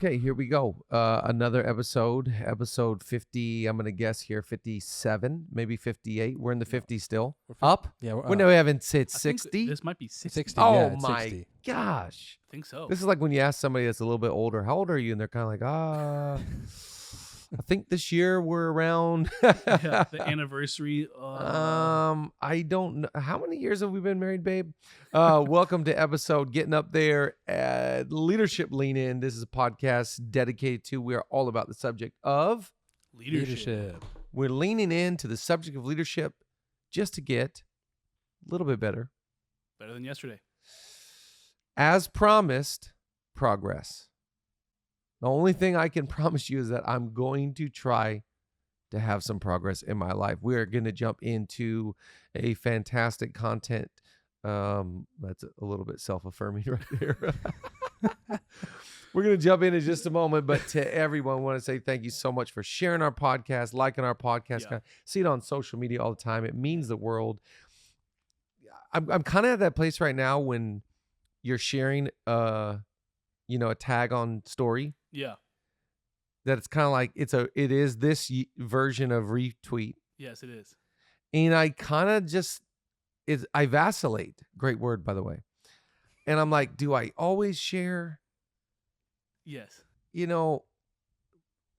Okay, here we go. Another episode 50. I'm going to guess here 57, maybe 58. We're in the 50s still. Up? Yeah, we're When up. we haven't said I think 60. this might be 60. 60. Oh yeah, it's my 60. gosh. I think so. This is like when you ask somebody that's a little bit older, how old are you? And they're kind of like, I think this year we're around. Yeah, the anniversary. I don't know. How many years have we been married, babe? Welcome to episode Getting Up There at Leadership Lean In. This is a podcast dedicated to, we are all about the subject of Leadership. We're leaning into the subject of leadership just to get a little bit better. Better than yesterday. As promised, progress. The only thing I can promise you is that I'm going to try to have some progress in my life. We are going to jump into a fantastic content. That's a little bit self-affirming right there. We're going to jump in just a moment, but to everyone, I want to say thank you so much for sharing our podcast, liking our podcast. Yeah. See it on social media all the time. It means the world. I'm kind of at that place right now when you're sharing a tag on story. Yeah. That it's kind of like it is this version of retweet. Yes, it is. And I kind of I vacillate. Great word, by the way. And I'm like, do I always share? Yes. A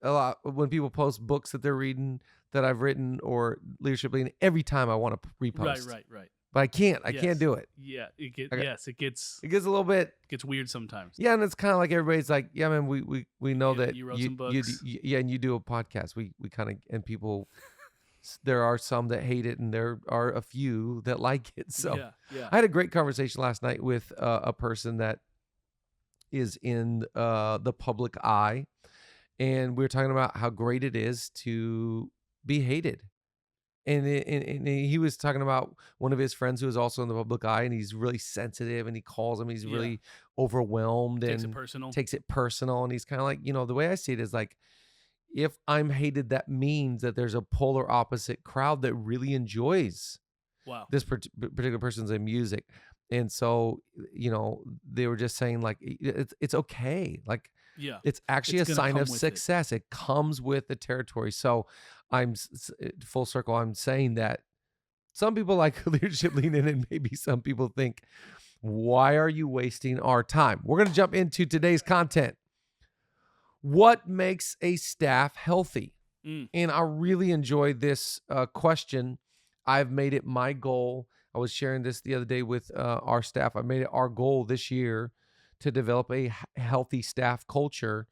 lot when people post books that they're reading that I've written or leadership leading, every time I want to repost. Right. But I can't. I can't do it. Yeah, it gets a little bit. Gets weird sometimes. Yeah, and it's kind of like everybody's like, yeah, man, we know that you wrote some books. and you do a podcast. We kind of, and people, there are some that hate it, and there are a few that like it. So yeah. I had a great conversation last night with a person that is in the public eye, and we were talking about how great it is to be hated. And he was talking about one of his friends who is also in the public eye, and he's really sensitive, and he calls him, he's really overwhelmed and takes it personal. And he's kind of like, the way I see it is like, if I'm hated, that means that there's a polar opposite crowd that really enjoys this particular person's music. And so, they were just saying like, it's okay. Like, it's actually a sign of success. It comes with the territory. So I'm full circle. I'm saying that some people like leadership lean in, and maybe some people think, why are you wasting our time? We're going to jump into today's content. What makes a staff healthy? And I really enjoyed this question. I've made it my goal. I was sharing this the other day with our staff. I made it our goal this year to develop a healthy staff culture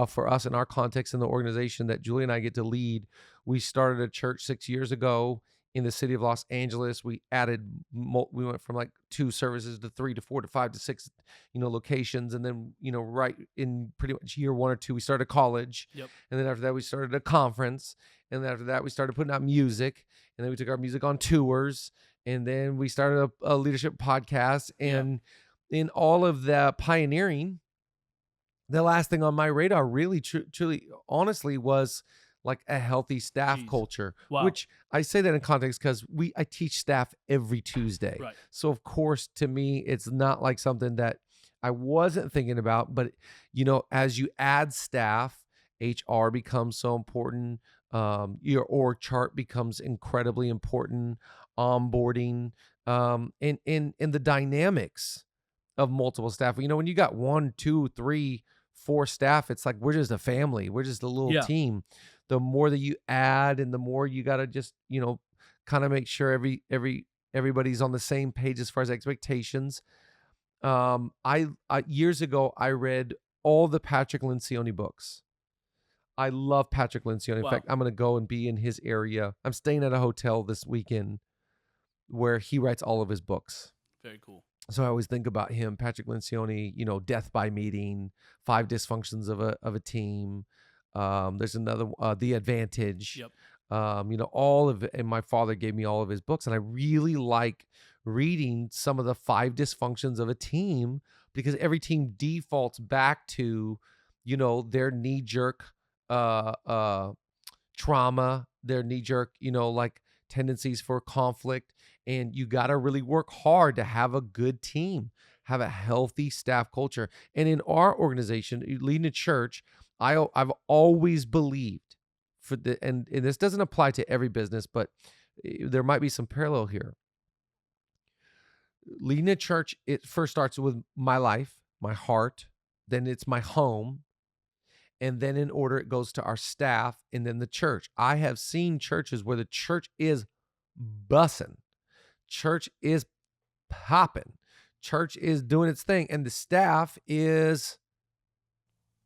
for us in our context in the organization that Julie and I get to lead. We started a church 6 years ago in the city of Los Angeles. We we went from like 2 services to 3 to 4 to 5 to 6, locations. And then, right in pretty much year 1 or 2, we started college. Yep. And then after that, we started a conference. And then after that, we started putting out music. And then we took our music on tours. And then we started a leadership podcast. And in all of the pioneering, the last thing on my radar really, truly, honestly, was like a healthy staff culture, which I say that in context because I teach staff every Tuesday. Right. So of course, to me, it's not like something that I wasn't thinking about, but as you add staff, HR becomes so important. Your org chart becomes incredibly important. Onboarding, and the dynamics of multiple staff. When you got 1, 2, 3, 4 staff, it's like we're just a family. We're just a little team. The more that you add, and the more you got to just kind of make sure everybody's on the same page as far as expectations. I years ago I read all the Patrick Lencioni books. I love Patrick Lencioni. In fact, I'm going to go and be in his area. I'm staying at a hotel this weekend where he writes all of his books. Very cool. So I always think about him, Patrick Lencioni, Death by Meeting, 5 Dysfunctions of a Team. There's another, The Advantage. Yep. All of it. And my father gave me all of his books. And I really like reading some of the 5 Dysfunctions of a Team, because every team defaults back to, their knee-jerk trauma, their knee-jerk, like tendencies for conflict. And you got to really work hard to have a good team. have a healthy staff culture. And in our organization, leading a church, I've always believed and this doesn't apply to every business, but there might be some parallel here. Leading a church, it first starts with my life, my heart, then it's my home, and then in order it goes to our staff and then the church. I have seen churches where the church is bussing, church is popping, church is doing its thing, and the staff is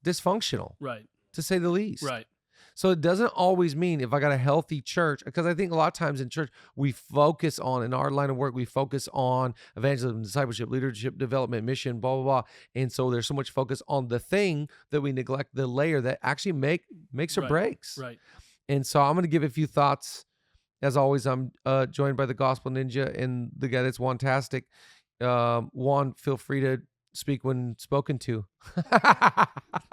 dysfunctional, Right. to say the least. Right. So it doesn't always mean if I got a healthy church, because I think a lot of times in church, we focus on, in our line of work, we focus on evangelism, discipleship, leadership, development, mission, blah, blah, blah. And so there's so much focus on the thing that we neglect the layer that actually makes or breaks. Right. And so I'm going to give a few thoughts. As always, I'm joined by the Gospel Ninja and the guy that's Wantastic. Juan, feel free to speak when spoken to.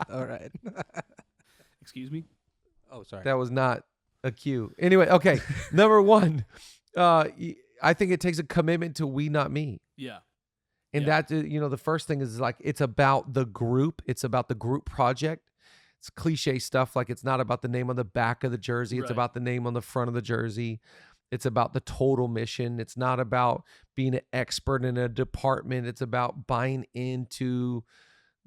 All right. Excuse me? Oh, sorry. That was not a cue. Anyway, okay. Number one, I think it takes a commitment to we, not me. Yeah. And that, the first thing is like, it's about the group. It's about the group project. It's cliche stuff. Like, it's not about the name on the back of the jersey. It's Right. about the name on the front of the jersey. It's about the total mission. It's not about being an expert in a department. It's about buying into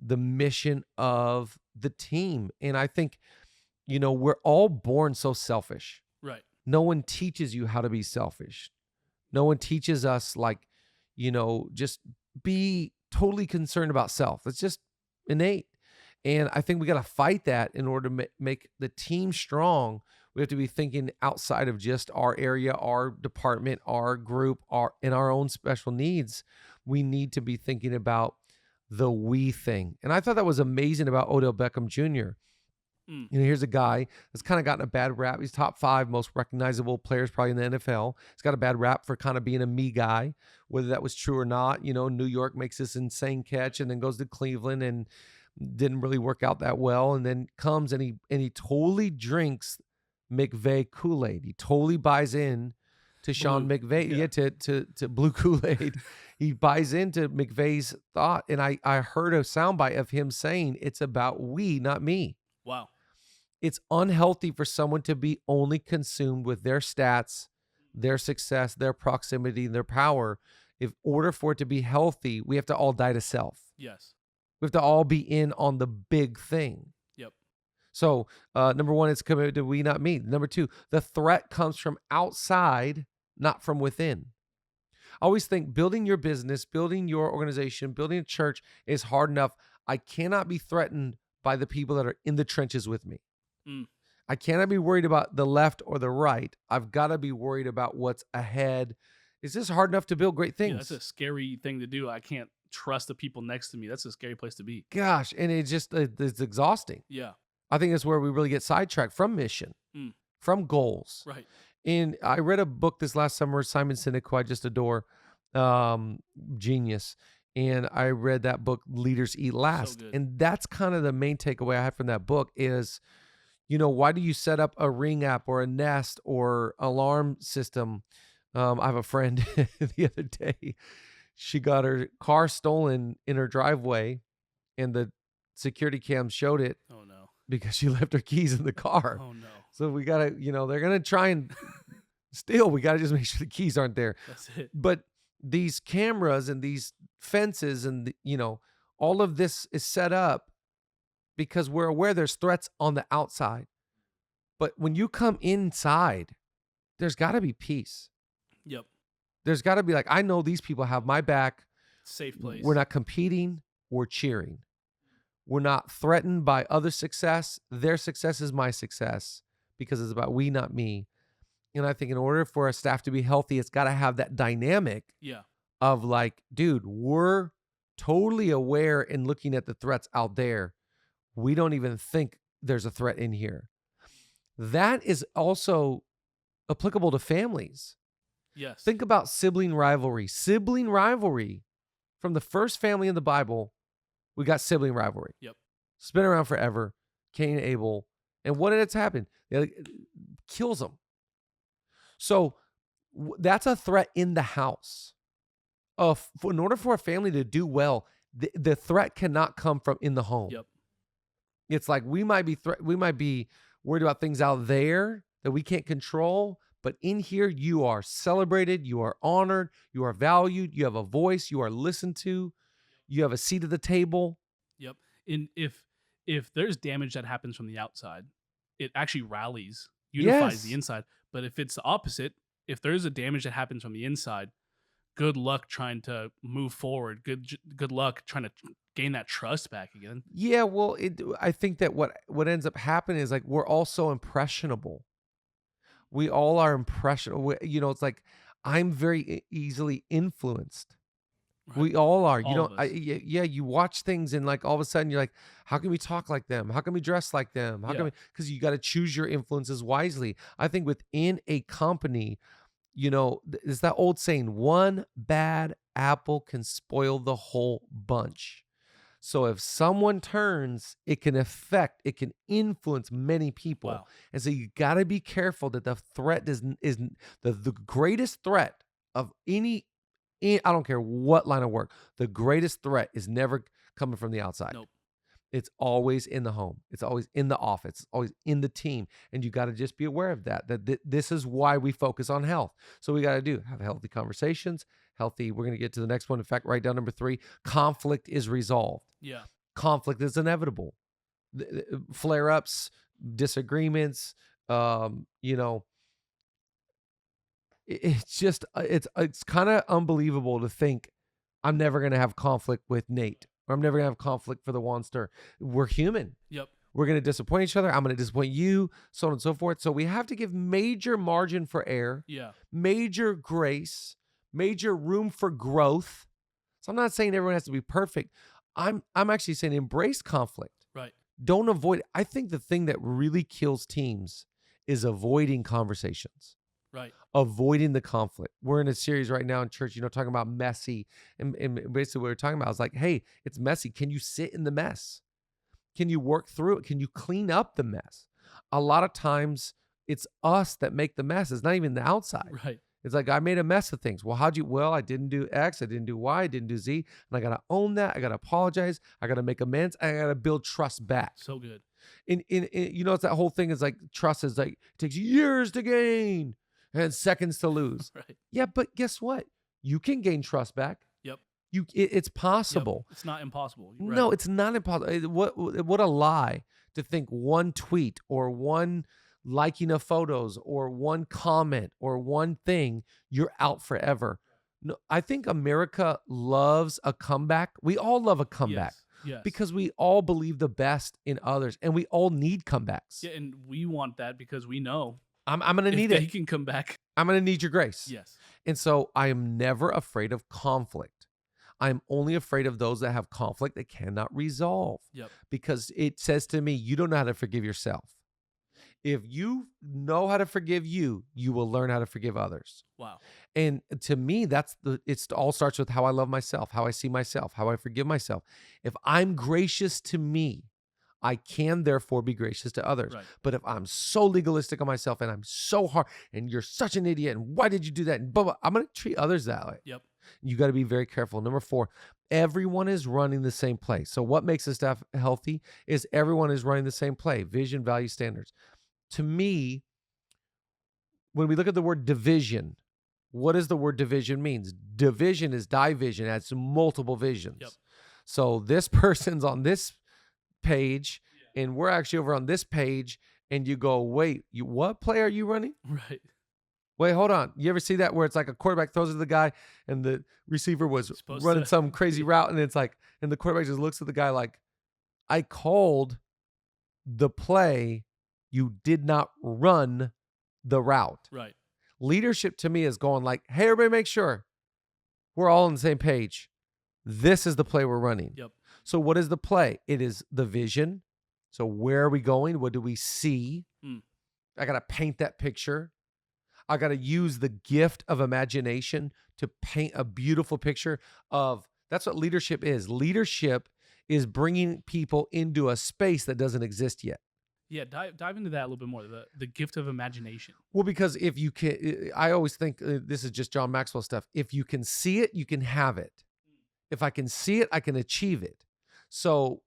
the mission of the team. And I think, we're all born so selfish. Right. No one teaches you how to be selfish. No one teaches us, like, just be totally concerned about self. It's just innate. And I think we got to fight that in order to make the team strong. We have to be thinking outside of just our area, our department, our group, in our own special needs. We need to be thinking about the we thing. And I thought that was amazing about Odell Beckham Jr. Here's a guy that's kind of gotten a bad rap. He's top 5 most recognizable players probably in the NFL. He's got a bad rap for kind of being a me guy, whether that was true or not. New York makes this insane catch and then goes to Cleveland and didn't really work out that well. And then comes and he totally drinks McVay Kool-Aid. He totally buys in to Sean McVay, to blue Kool-Aid. He buys into McVay's thought. And I heard a soundbite of him saying, it's about we, not me. Wow. It's unhealthy for someone to be only consumed with their stats, their success, their proximity, their power. In order for it to be healthy, we have to all die to self. Yes. We have to all be in on the big thing. Yep. So, number one, it's committed to we, not me. Number two, the threat comes from outside, not from within. I always think building your business, building your organization, building a church is hard enough. I cannot be threatened by the people that are in the trenches with me. I cannot be worried about the left or the right. I've got to be worried about what's ahead. Is this hard enough to build great things? Yeah, that's a scary thing to do. I can't trust the people next to me. That's a scary place to be. Gosh, and it's exhausting. Yeah. I think that's where we really get sidetracked from mission, from goals. Right. And I read a book this last summer, Simon Sinek, who I just adore, genius. And I read that book, Leaders Eat Last. So and that's kind of the main takeaway I had from that book is, why do you set up a Ring app or a Nest or alarm system? I have a friend the other day, she got her car stolen in her driveway and the security cam showed it. Oh, no. Because she left her keys in the car. Oh, no. So we got to, they're going to try and steal. We got to just make sure the keys aren't there. That's it. But these cameras and these fences and, all of this is set up because we're aware there's threats on the outside. But when you come inside, there's got to be peace. Yep. There's got to be like, I know these people have my back. Safe place. We're not competing. We're cheering. We're not threatened by other success. Their success is my success because it's about we, not me. And I think in order for a staff to be healthy, it's got to have that dynamic of like, dude, we're totally aware and looking at the threats out there. We don't even think there's a threat in here. That is also applicable to families. Yes. Think about sibling rivalry. Sibling rivalry from the first family in the Bible, we got sibling rivalry. Yep. It's been around forever. Cain and Abel. And what did it happen? It kills them. So that's a threat in the house. in order for a family to do well, the threat cannot come from in the home. Yep. It's like we might be worried about things out there that we can't control, but in here you are celebrated, you are honored, you are valued, you have a voice, you are listened to, you have a seat at the table. Yep. And if there's damage that happens from the outside, it actually rallies, unifies the Yes. inside. But if it's the opposite, if there's a damage that happens from the inside, good luck trying to move forward. Good luck trying to gain that trust back again. Yeah, well, I think that what ends up happening is like we're all so impressionable. We all are impressionable. It's like I'm very easily influenced. Right? We all are. All of us. Yeah, you watch things and like all of a sudden you're like, how can we talk like them? How can we dress like them? How can Yeah. we? Because you got to choose your influences wisely. I think within a company, it's that old saying, one bad apple can spoil the whole bunch. So if someone turns, it can influence many people. Wow. And so you got to be careful that the threat is the greatest threat of I don't care what line of work. The greatest threat is never coming from the outside. Nope. It's always in the home. It's always in the office. It's always in the team. And you got to just be aware of that this is why we focus on health. So we got to have healthy conversations, we're going to get to the next one. In fact, write down number 3, conflict is resolved. Yeah. Conflict is inevitable. Flare-ups, disagreements, it's kind of unbelievable to think I'm never going to have conflict with Nate, or I'm never going to have conflict for the Wanster. We're human. Yep. We're going to disappoint each other. I'm going to disappoint you, so on and so forth. So we have to give major margin for error, Yeah. major grace, major room for growth. So I'm not saying everyone has to be perfect. I'm actually saying embrace conflict. Right. Don't avoid it. I think the thing that really kills teams is avoiding conversations. Right. Avoiding the conflict. We're in a series right now in church, talking about messy. And basically what we're talking about is like, hey, it's messy. Can you sit in the mess? Can you work through it? Can you clean up the mess? A lot of times it's us that make the mess. It's not even the outside. Right. It's like, I made a mess of things. Well, I didn't do X. I didn't do Y. I didn't do Z. And I got to own that. I got to apologize. I got to make amends. I got to build trust back. So good. It's that whole thing is like, trust is like, it takes years to gain and seconds to lose. Right. Yeah, but guess what? You can gain trust back. Yep. It's possible. Yep. It's not impossible. Right. No, it's not impossible. What a lie to think one tweet or one liking of photos or one comment or one thing, you're out forever. No, I think America loves a comeback. We all love a comeback. Yes. Because we all believe the best in others, and we all need comebacks. Yeah, and we want that because we know I'm going to need if they it. can come back. I'm going to need your grace. Yes. And so I am never afraid of conflict. I'm only afraid of those that have conflict that cannot resolve. Yep. Because it says to me, you don't know how to forgive yourself. If you know how to forgive you, you will learn how to forgive others. Wow. And to me, it all starts with how I love myself, how I see myself, how I forgive myself. If I'm gracious to me, I can therefore be gracious to others. Right. But if I'm so legalistic on myself and I'm so hard and you're such an idiot and why did you do that? And blah, blah, I'm going to treat others that way. Yep. You got to be very careful. Number 4, everyone is running the same play. So what makes a staff healthy is everyone is running the same play, vision, value, standards. To me, when we look at the word division, what does the word division means? Division is division, it has multiple visions. Yep. So this person's on this page and we're actually over on this page and you go, wait, what play are you running? Right. Wait, hold on. You ever see that where it's like a quarterback throws it to the guy and the receiver was Supposed running to- some crazy route and it's like, and the quarterback just looks at the guy like, I called the play, you did not run the route. Right. Leadership to me is going like, hey, everybody make sure we're all on the same page. This is the play we're running. Yep. So what is the play? It is the vision. So where are we going? What do we see? I got to paint that picture. I got to use the gift of imagination to paint a beautiful picture of, that's what leadership is. Leadership is bringing people into a space that doesn't exist yet. Yeah, dive into that a little bit more. The gift of imagination. Well, because if you can, I always think this is just John Maxwell stuff. If you can see it, you can have it. If I can see it, I can achieve it. So,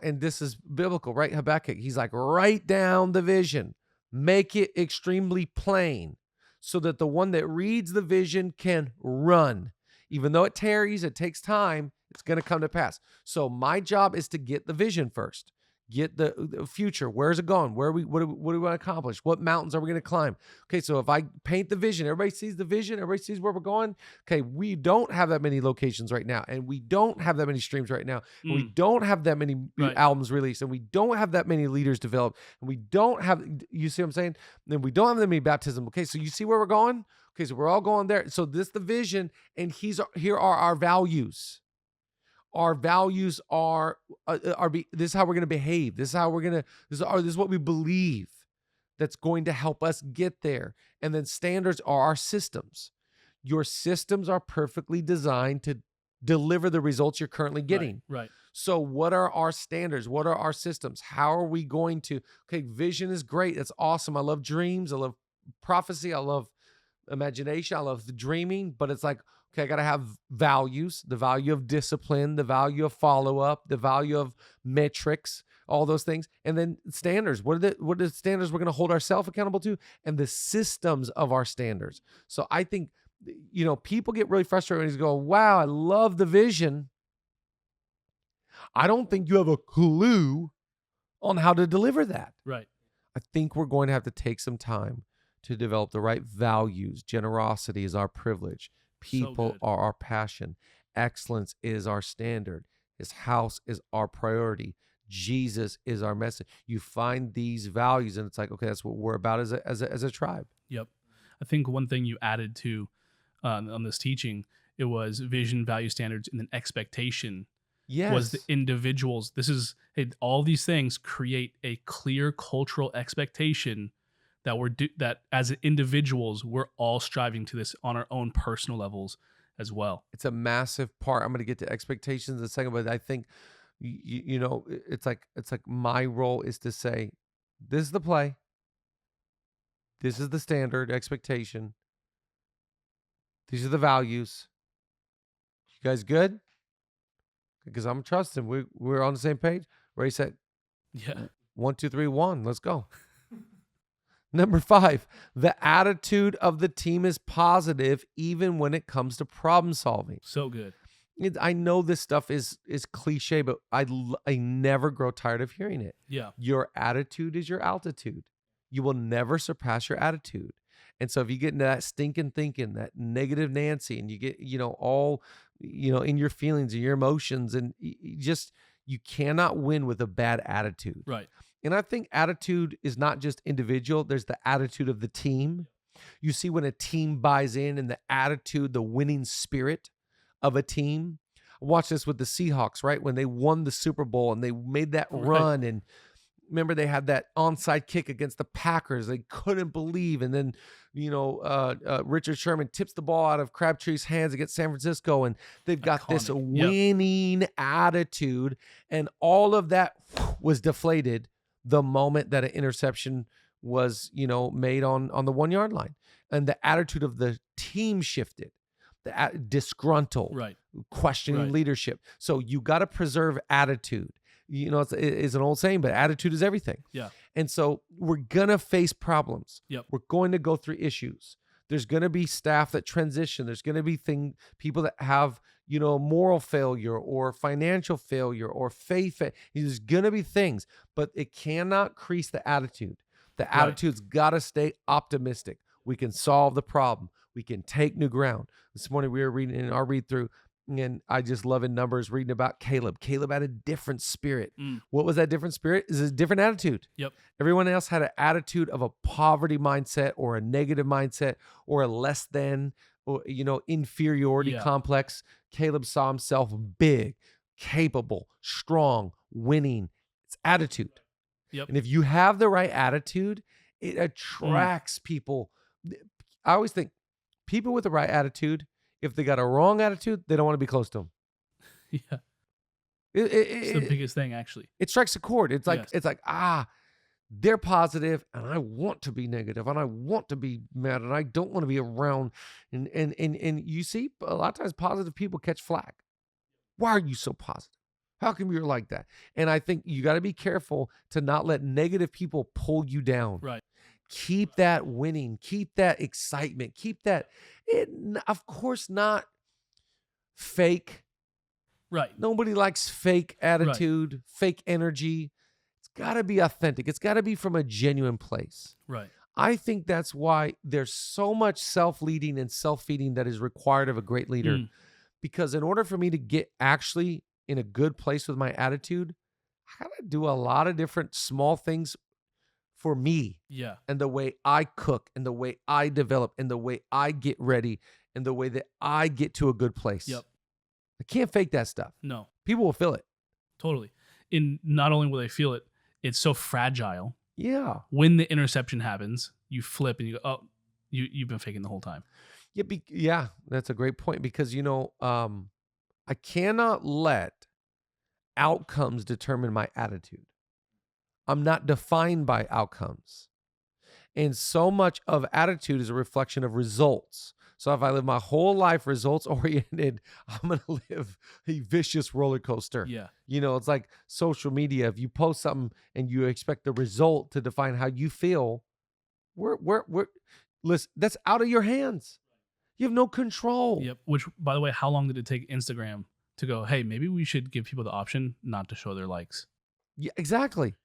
and this is biblical, right? Habakkuk, he's like, write down the vision, make it extremely plain so that the one that reads the vision can run. Even though it tarries, it takes time, it's going to come to pass. So my job is to get the vision first. Get the future. Where's it going? What do we want to accomplish? What mountains are we going to climb? Okay, so if I paint the vision, everybody sees the vision, everybody sees where we're going. Okay, we don't have that many locations right now, and we don't have that many streams right now, and we don't have that many albums released, and we don't have that many leaders developed, and we don't have, you see what I'm saying? And we don't have that many baptisms. Okay, so you see where we're going? Okay, so we're all going there. So this the vision, and here are our values. Our values are this is how we're going to behave. This is what we believe that's going to help us get there. And then standards are our systems. Your systems are perfectly designed to deliver the results you're currently getting. Right. So what are our standards? What are our systems? How are we going to, okay, vision is great. That's awesome. I love dreams. I love prophecy. I love imagination. I love the dreaming, but it's like, okay, I got to have values, the value of discipline, the value of follow-up, the value of metrics, all those things. And then standards. What are the standards we're going to hold ourselves accountable to? And the systems of our standards. So I think, people get really frustrated when they go, wow, I love the vision. I don't think you have a clue on how to deliver that. Right. I think we're going to have to take some time to develop the right values. Generosity is our privilege. People are our passion. Excellence is our standard. His house is our priority. Jesus is our message. You find these values, and it's like, okay, that's what we're about as a tribe. Yep. I think one thing you added to on this teaching, it was vision, value, standards, and then expectation. Yes. Was the individuals. All these things create a clear cultural expectation that as individuals, we're all striving to this on our own personal levels as well. It's a massive part. I'm going to get to expectations in a second, but I think, it's like my role is to say, this is the play. This is the standard expectation. These are the values. You guys good? Because I'm trusting. We're on the same page. Ready, set. Yeah. 1, 2, 3, 1. Let's go. Number 5, the attitude of the team is positive even when it comes to problem solving. So good. I know this stuff is cliche, but I never grow tired of hearing it. Yeah. Your attitude is your altitude. You will never surpass your attitude. And so if you get into that stinking thinking, that negative Nancy, and you get, all, in your feelings and your emotions, and you cannot win with a bad attitude. Right. And I think attitude is not just individual. There's the attitude of the team. You see when a team buys in and the attitude, the winning spirit of a team. Watch this with the Seahawks, right? When they won the Super Bowl and they made that run, and remember they had that onside kick against the Packers. They couldn't believe. And then, Richard Sherman tips the ball out of Crabtree's hands against San Francisco, and they've got this winning attitude. And all of that was deflated the moment that an interception was, made on the 1 yard line, and the attitude of the team shifted, disgruntled, right, questioning leadership. So you got to preserve attitude. It's an old saying, but attitude is everything. Yeah. And so we're gonna face problems. Yep. We're going to go through issues. There's gonna be staff that transition. There's gonna be people that have, moral failure or financial failure or faith. There's gonna be things, but it cannot crease the attitude. The attitude's gotta stay optimistic. We can solve the problem. We can take new ground. This morning we were reading in our read through, and I just love in Numbers reading about Caleb. Caleb had a different spirit. What was that different spirit? Is a different attitude. Yep. Everyone else had an attitude of a poverty mindset or a negative mindset or a less than, or inferiority complex. Caleb saw himself big, capable, strong, winning. It's attitude. Yep. And if you have the right attitude, it attracts people. I always think people with the right attitude, if they got a wrong attitude, they don't want to be close to them. Yeah. It's the biggest thing, actually. It strikes a chord. It's like, they're positive and I want to be negative and I want to be mad and I don't want to be around. And you see, a lot of times positive people catch flack. Why are you so positive? How come you're like that? And I think you got to be careful to not let negative people pull you down. Right. Keep that winning, keep that excitement, keep that, of course, not fake. Right. Nobody likes fake attitude, fake energy. It's got to be authentic. It's got to be from a genuine place. Right. I think that's why there's so much self-leading and self-feeding that is required of a great leader. Because in order for me to get actually in a good place with my attitude, I got to do a lot of different small things for me. Yeah. And the way I cook and the way I develop and the way I get ready and the way that I get to a good place. Yep. I can't fake that stuff. No. People will feel it. Totally. And not only will they feel it, it's so fragile. Yeah. When the interception happens, you flip and you go, oh, you've been faking the whole time. Yeah, that's a great point because, I cannot let outcomes determine my attitude. I'm not defined by outcomes. And so much of attitude is a reflection of results. So if I live my whole life results oriented, I'm going to live a vicious roller coaster. Yeah. It's like social media. If you post something and you expect the result to define how you feel, listen, that's out of your hands. You have no control. Yep. Which, by the way, how long did it take Instagram to go, hey, maybe we should give people the option not to show their likes? Yeah, exactly.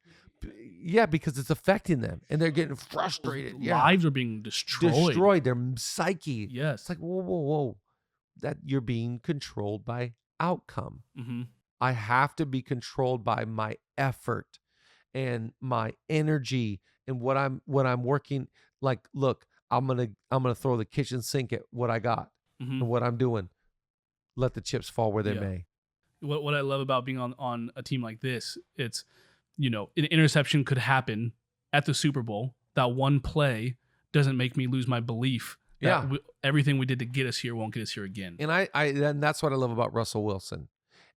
Yeah, because it's affecting them and they're getting frustrated. Yeah. Lives are being destroyed. Their psyche. Yes. It's like, whoa. That you're being controlled by outcome. Mm-hmm. I have to be controlled by my effort and my energy and what I'm working. Like, look, I'm gonna throw the kitchen sink at what I got and what I'm doing. Let the chips fall where they may. What I love about being on a team like this, it's, an interception could happen at the Super Bowl. That one play doesn't make me lose my belief that everything we did to get us here won't get us here again. And and that's what I love about Russell Wilson.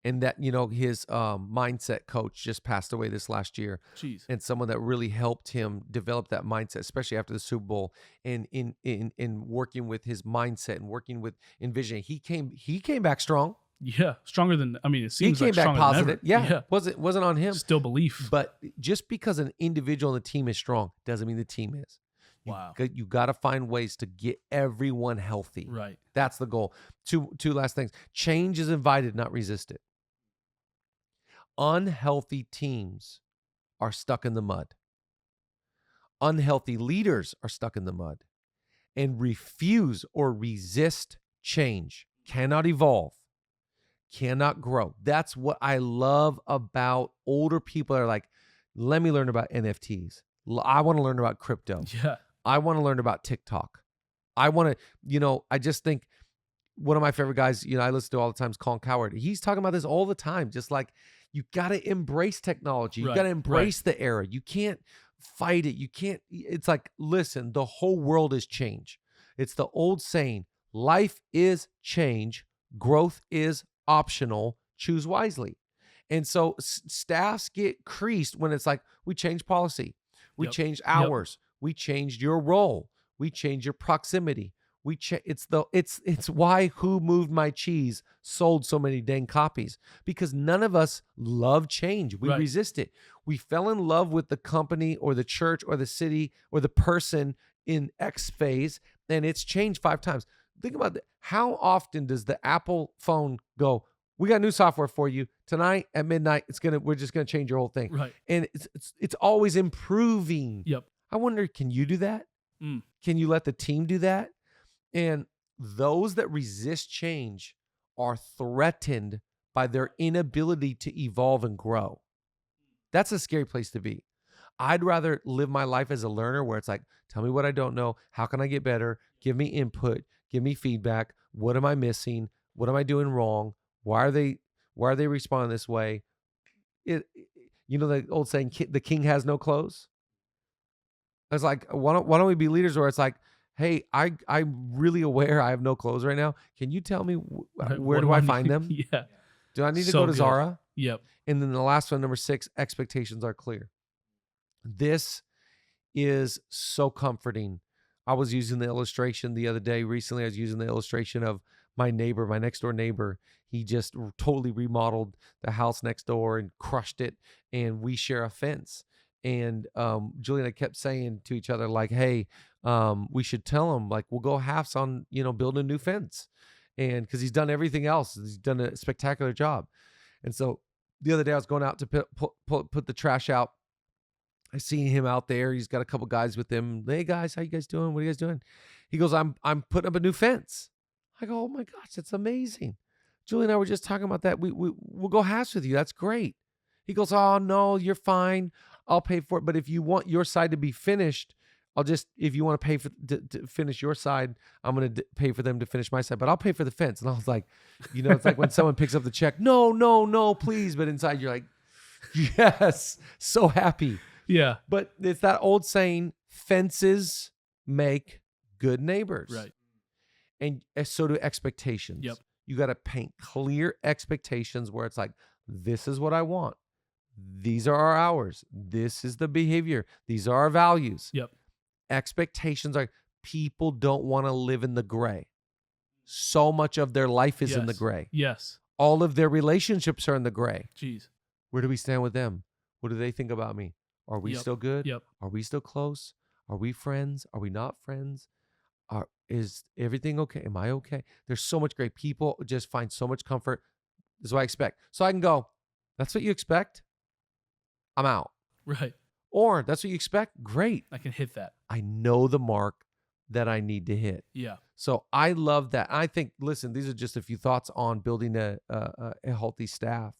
And that, his mindset coach just passed away this last year. Jeez. And someone that really helped him develop that mindset, especially after the Super Bowl, and in working with his mindset and working with envisioning. He came back strong. Yeah, stronger than, it seems he came like back positive. Yeah. Wasn't on him. Still belief. But just because an individual on the team is strong doesn't mean the team is. Wow. You got to find ways to get everyone healthy. Right. That's the goal. Two last things. Change is invited, not resisted. Unhealthy teams are stuck in the mud. Unhealthy leaders are stuck in the mud and refuse or resist change, cannot evolve, cannot grow. That's what I love about older people that are like, let me learn about NFTs. I want to learn about crypto. Yeah. I want to learn about TikTok. I want to, I just think one of my favorite guys, I listen to all the time is Colin Cowherd. He's talking about this all the time. Just like, you got to embrace technology. You got to embrace the era. You can't fight it. It's like, listen, the whole world is change. It's the old saying, life is change. Growth is optional. Choose wisely. And so staffs get creased when it's like, we change policy. We changed hours. We changed your role. We changed your proximity. It's why Who Moved My Cheese sold so many dang copies, because none of us love change. We resist it. We fell in love with the company or the church or the city or the person in X phase, and it's changed 5 times. Think about that. How often does the Apple phone go, we got new software for you tonight at midnight. We're just gonna change your whole thing. Right. And it's always improving. Yep. I wonder, can you do that? Can you let the team do that? And those that resist change are threatened by their inability to evolve and grow. That's a scary place to be. I'd rather live my life as a learner where it's like, tell me what I don't know. How can I get better? Give me input. Give me feedback. What am I missing? What am I doing wrong? Why are they responding this way? The old saying, the king has no clothes. It's like, why don't we be leaders where it's like, hey, I'm really aware I have no clothes right now. Can you tell me where do I find them? Yeah. Do I need to go to Zara? Yep. And then the last one, number 6, expectations are clear. This is so comforting. I was using the illustration the other day. Recently, I was using the illustration of my neighbor, my next door neighbor. He just totally remodeled the house next door and crushed it. And we share a fence. And Julie and I kept saying to each other, like, hey, we should tell him, like, we'll go halves on, building a new fence. And because he's done everything else, he's done a spectacular job. And so the other day I was going out to put the trash out. I seen him out there. He's got a couple guys with him. Hey guys, how you guys doing? What are you guys doing? He goes, I'm putting up a new fence. I go, oh my gosh, that's amazing. Julie and I were just talking about that. We'll go halves with you. That's great. He goes, oh no, you're fine. I'll pay for it. But if you want your side to be finished, if you want to pay to finish your side, I'm going to pay for them to finish my side, but I'll pay for the fence. And I was like, it's like when someone picks up the check, no, please. But inside you're like, yes, so happy. Yeah. But it's that old saying, fences make good neighbors. Right. And so do expectations. Yep. You got to paint clear expectations where it's like, this is what I want. These are our hours. This is the behavior. These are our values. Yep. Expectations are, people don't want to live in the gray. So much of their life is in the gray. Yes. All of their relationships are in the gray. Jeez. Where do we stand with them? What do they think about me? Are we still good? Yep. Are we still close? Are we friends? Are we not friends? Is everything okay? Am I okay? There's so much great people just find so much comfort. This is what I expect. So I can go, that's what you expect? I'm out. Right. Or that's what you expect? Great. I can hit that. I know the mark that I need to hit. Yeah. So I love that. I think, listen, these are just a few thoughts on building a healthy staff.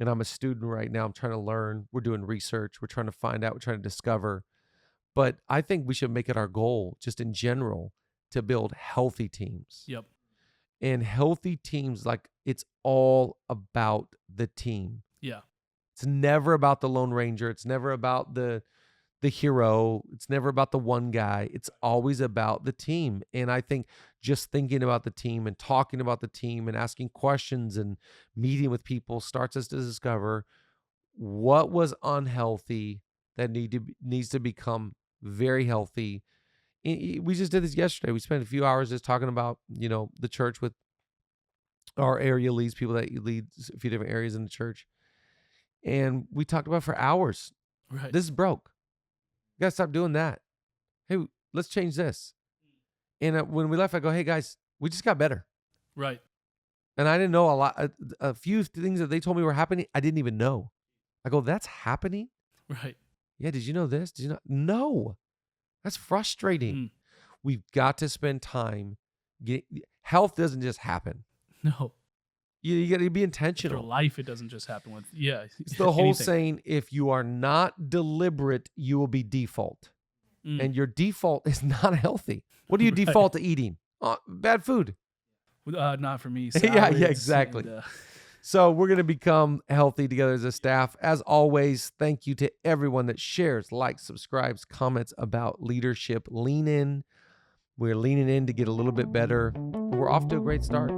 And I'm a student right now. I'm trying to learn. We're doing research. We're trying to find out. We're trying to discover. But I think we should make it our goal, just in general, to build healthy teams. Yep. And healthy teams, like, it's all about the team. Yeah. It's never about the Lone Ranger. It's never about the hero. It's never about the one guy. It's always about the team. And I think just thinking about the team and talking about the team and asking questions and meeting with people starts us to discover what was unhealthy that needs to become very healthy. We just did this yesterday. We spent a few hours just talking about, the church with our area leads, people that lead a few different areas in the church. And we talked about for hours. Right. This is broke. You got to stop doing that. Hey, let's change this. And when we left, I go, hey guys, we just got better. Right. And I didn't know a few things that they told me were happening. I didn't even know. I go, that's happening? Right. Yeah. Did you know this? Did you know? No. That's frustrating. We've got to spend time. Health doesn't just happen. No. You got to be intentional. For life, it doesn't just happen with, It's the whole saying, if you are not deliberate, you will be default. And your default is not healthy. What do you default to eating? Bad food. Not for me. Yeah, exactly. So we're going to become healthy together as a staff. As always, thank you to everyone that shares, likes, subscribes, comments about leadership. Lean in. We're leaning in to get a little bit better. We're off to a great start.